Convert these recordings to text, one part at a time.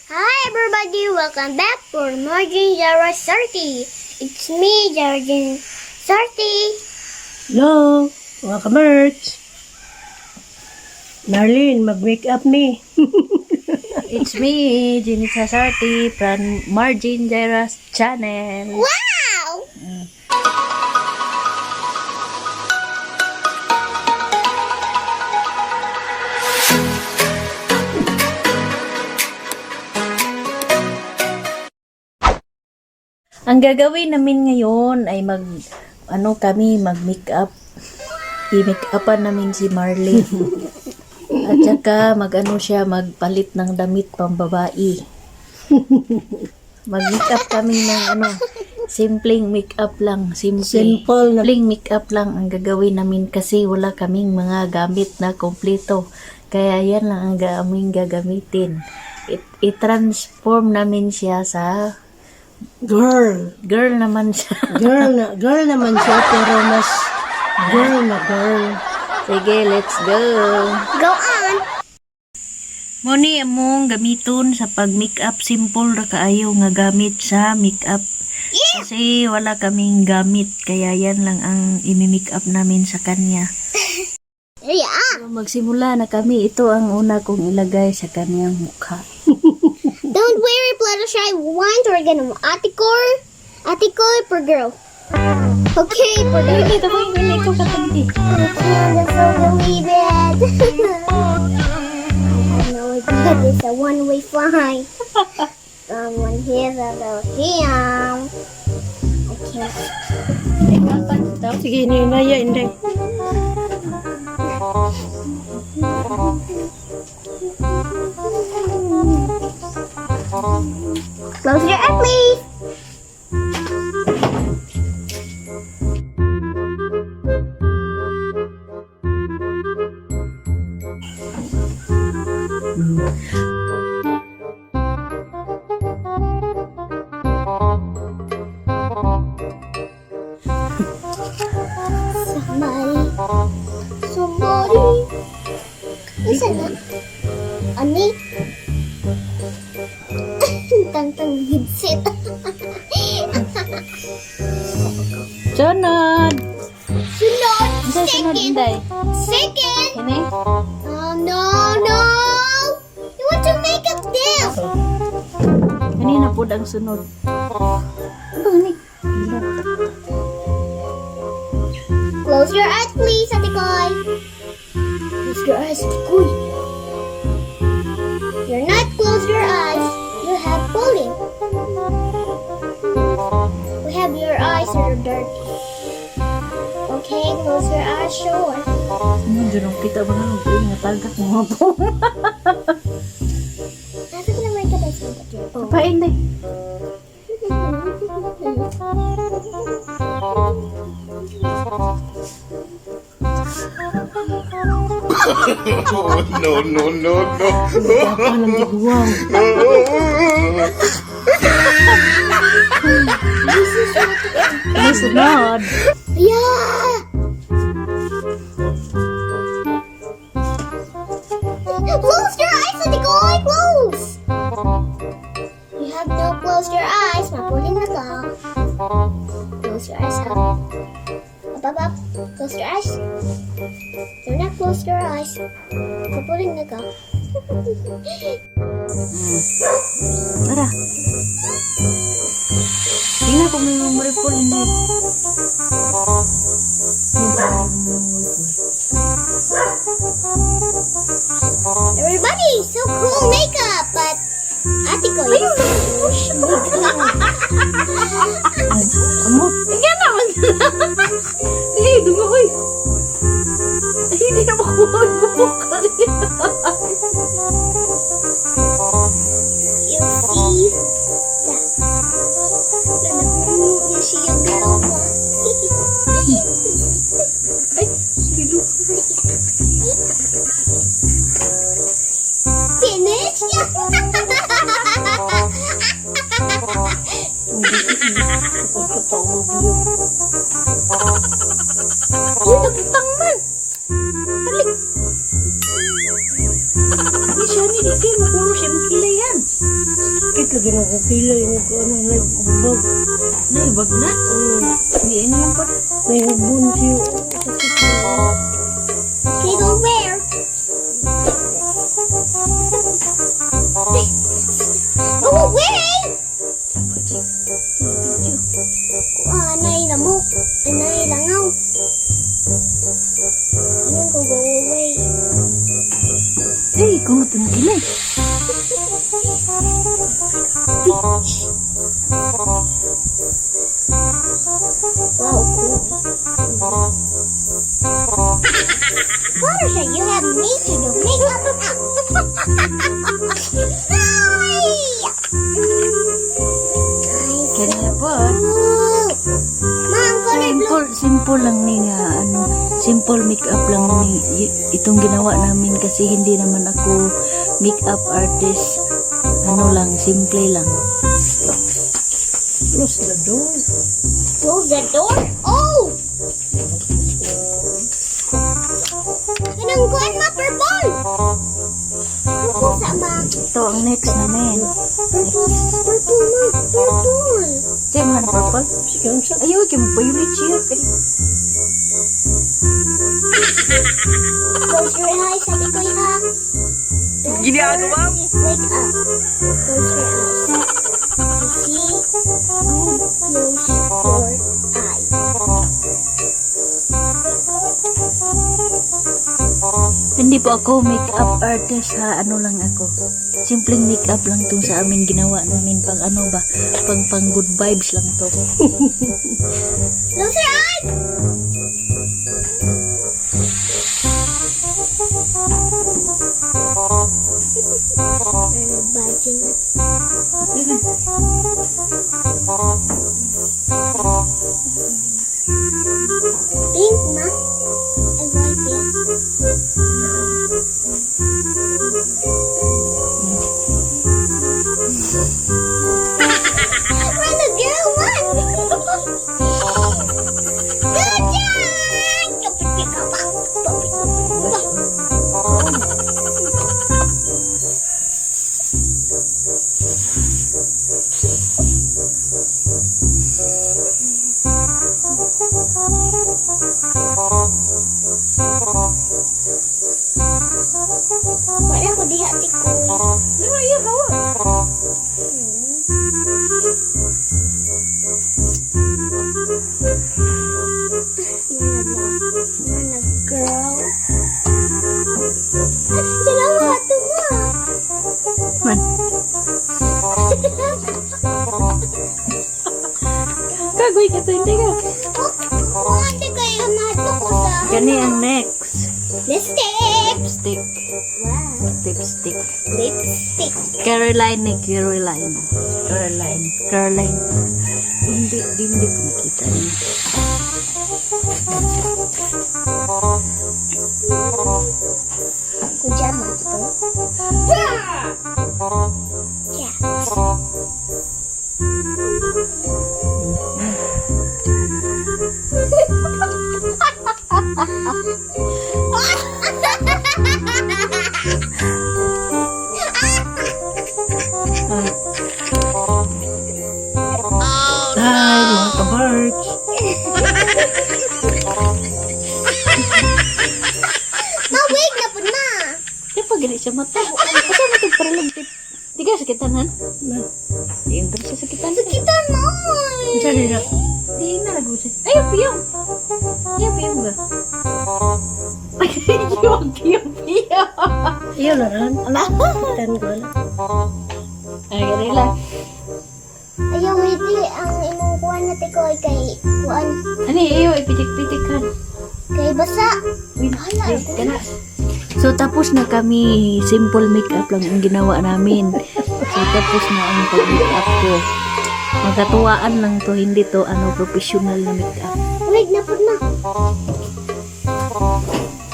Hi everybody, welcome back for Margin Jara Sarty. It's me, Jarjin Sarty. Hello, mga ka-merch. Marlene, mag-make up me. It's me, Jenny Sasarty from Margin Jaira's channel. Wow! Ang gagawin namin ngayon ay mag-make up. I-make upan namin si Marlene. At saka magpalit ng damit pambabae. Mag-make up kami ng simpleng make up lang. Simple na. Simpleng make up lang ang gagawin namin kasi wala kaming mga gamit na kompleto. Kaya yan lang ang aming gagamitin. I-transform namin siya sa girl naman siya. Girl naman siya, pero mas girl na girl. Sige, let's go. Go on! Muni among gamiton sa pag-makeup, simple ra kaayo nga gamit sa makeup. Kasi wala kaming gamit, kaya yan lang ang imi-makeup namin sa kanya. Yeah! Magsimula na kami. Ito ang una kong ilagay sa kanyang mukha. Don't worry, Fluttershy. We're gonna Atikor per girl. Okay, per girl. Ito mo yung ko katabi. That's so believe it. I know it's a one-way flight. Someone here, him. Okay. Sige, ninaya, hindi. Close your eyes, please. Somebody. Listen na. Ani? Tang gidsit. Sunod! Sunod. Sunod, Second. Inday. Second. Kini? No. You want to make up this? Kanina po ang sunod. Ano ni? Close your eyes, please, Ate Koy. Close your eyes, Ate Koy. You're not close your eyes. You have pulling. We have your eyes are dirty. Okay, close your eyes, sure. Dyan kita ba nga nga tagak mo po? Nasa ka naman ka tayo sa Papain day. No. Alam di guwang. Sunod. Yeah! Close your eyes, Ate Koy! Close! You have to close your eyes. Mapuling na ka. Close your eyes, up. Up. Close your eyes. Do not close your eyes. Mapuling na ka. Tara. Tingnan ko may memory po hindi. Everybody, so cool makeup, but Ate Koy. Amo. Tingnan naman. Dugoy. Hindi na makuha yung mukha niya. You see? You see yung galaw mo. Ay, sino? Finish? Ay, nagtang man. Balik. Sakit lagi na kung pila yung ano, nagbag. Naibag na. Hindi na lang po. Nahubon siya. Sakit na. Okay, go where? Go away! Nailamok. Nailangaw. Ayun ko, go away. Eh, kumutin mo kinay. Beach. Wow, cool. Fluttershy, you have me to do makeup. Kaya po. Mom, color blue. Simple lang ni nga, simple makeup lang ni itong ginawa namin kasi hindi naman ako makeup artist. Simple lang. Close the door. Close the door? Oh! Pinangguan ma, purple! Purple sama. Ito ang next namin. Purple ma, purple. Ito yung mga purple. Sige, ang sakit. Ayaw, kaya magpayulit siya. Close your eyes, sabi ko ha. Ginagawa mo. Wake up. Close your eyes. You see? Good. Close your eyes. Hindi po ako makeup artist ha. Ano lang ako. Simpleng makeup lang tong sa amin ginawa namin. Pang pang good vibes lang to. Close your eyes! Badging na. Pink, ma? I like it. We're the girl one! Good job! Wala ko di hati ko. Ano iya hawa? Mana girl. Salamat to mo. Man. Kagoy ka to, hindi ka. Hindi kayo mato ko sa... Gani ang next. Lipstick. Lipstick. Wow. Lipstick. Lipstick. Caroline ni Caroline. Caroline. Hindi ko makita niya. Pajama ito. Cat. Hi, mga kabarks. Mawig na po na. Di pa gani siya mata. Asa mo ito para lang tip. Di ka sakitan han? Di yung sa sakitan. Sakitan mo. Saan na? Di na lagu siya. Ayaw piyong. Ayaw piyong ba? Ayaw piyong. Iyo na rin. Kitan ko na. Ay, gani lang. Ayaw, hindi. Ang imong kuhan na tikoy kay kuhan. Ani, ayaw, ipitik-pitik kan. Kay basa. Hala. Kana. So, tapos na kami. Simple makeup lang ang ginawa namin. So, tapos na ang pag-makeup ko. Magkatuwaan lang to, hindi to professional na makeup. Wig na po na.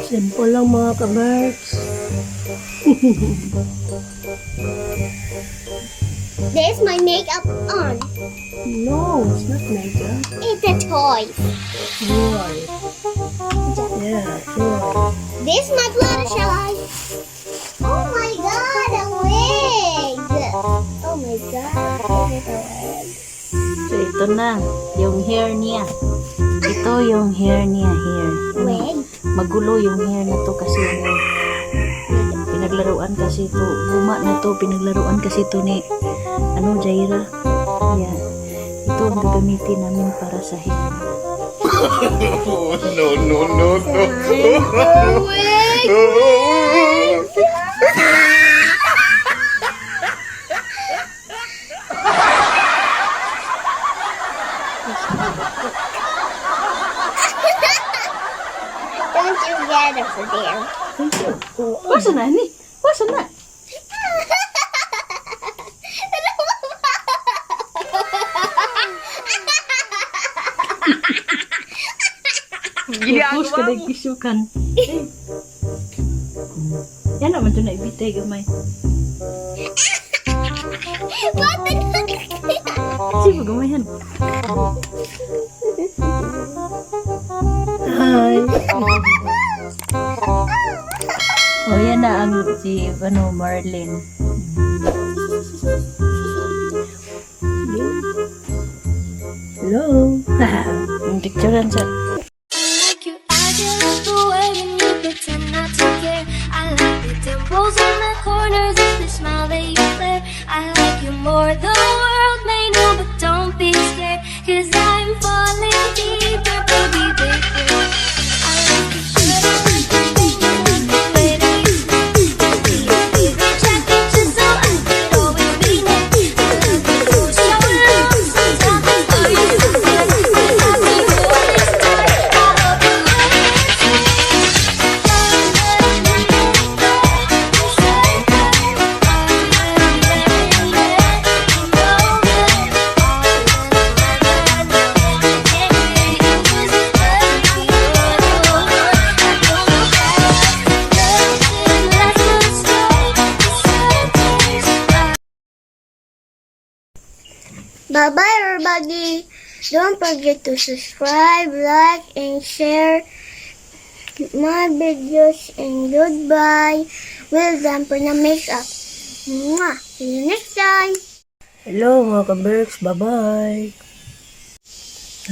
Simple lang mga kabarks. There's my makeup on. No, it's not makeup. It's a toy. Joy. Yeah, joy. This my Fluttershy. Oh my god, a wig. Oh my God. Give it a leg. So, ito na. Yung hair niya. Ito yung hair niya. Hair. Wig. Magulo yung hair na to kasi pinaglaruan kasi to. Luma na to. Pinaglaruan kasi to ni Jaira. Yan. Ito ang gagamitin namin para sa hair. No, no, no, no. Don't you get it for dear. Wasa na ni? Wasa na? Pupus ka na isukan. Yan naman ito na ibitay gamay. What the Sige, gamayan. Hi. Oh, yan na ang si Marlene. Hello. Yung picturean sa... like your eyes, you like the way you pretend not to care. I like the dimples in the corners of the smile that you flare. I like you more, the world may know, but don't be scared, 'cause I'm falling deeper, baby, deeper. I like your shirt, I like the things, I like the way that you be your favorite jacket, just so I could always be near. I love you go so long, sometimes are you so good? I love you holding tight, I hope you Bye-bye, everybody. Don't forget to subscribe, like, and share my videos. And goodbye. Well done for the makeup. Mwah. See you next time. Hello mga ka-Berks, bye-bye.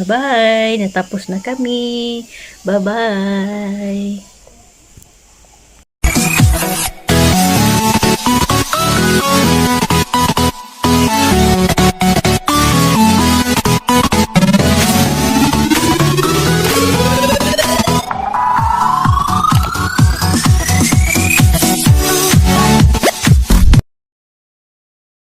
Bye-bye, natapos na kami. Bye-bye.